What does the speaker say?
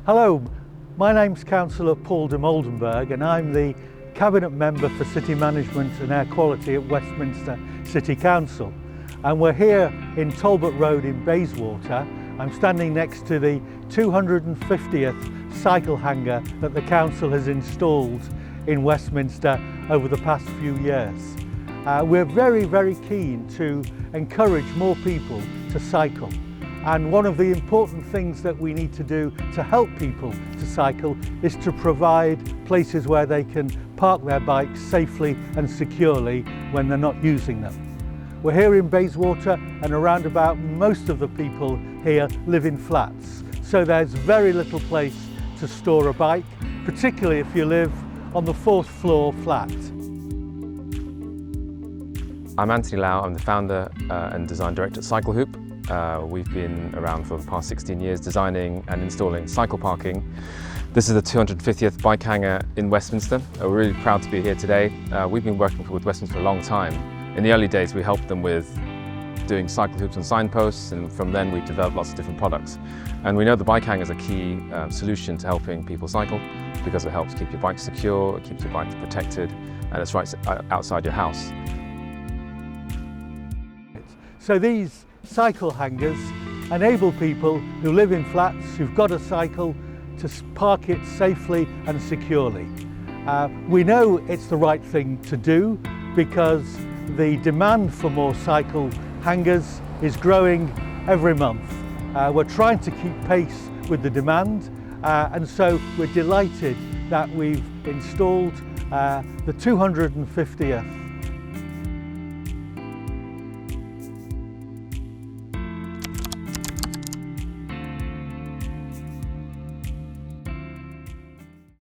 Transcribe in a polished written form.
Hello, my name's Councillor Paul de Moldenberg and I'm the Cabinet Member for City Management and Air Quality at Westminster City Council. And we're here in Talbot Road in Bayswater. I'm standing next to the 250th cycle hanger that the Council has installed in Westminster over the past few years. We're very keen to encourage more people to cycle. And one of the important things that we need to do to help people to cycle is to provide places where they can park their bikes safely and securely when they're not using them. We're here in Bayswater and around about most of the people here live in flats. So there's very little place to store a bike, particularly if you live on the 4th floor flat. I'm Anthony Lau, I'm the founder and design director at Cyclehoop. We've been around for the past 16 years designing and installing cycle parking. This is the 250th Bikehangar in Westminster. We're really proud to be here today. We've been working with Westminster for a long time. In the early days we helped them with doing cycle hoops and signposts, and from then we've developed lots of different products. And we know the Bikehangar is a key solution to helping people cycle because it helps keep your bike secure, it keeps your bike protected, and it's right outside your house. So these cycle hangers enable people who live in flats, who've got a cycle, to park it safely and securely. We know it's the right thing to do because the demand for more cycle hangers is growing every month. We're trying to keep pace with the demand, and so we're delighted that we've installed the 250th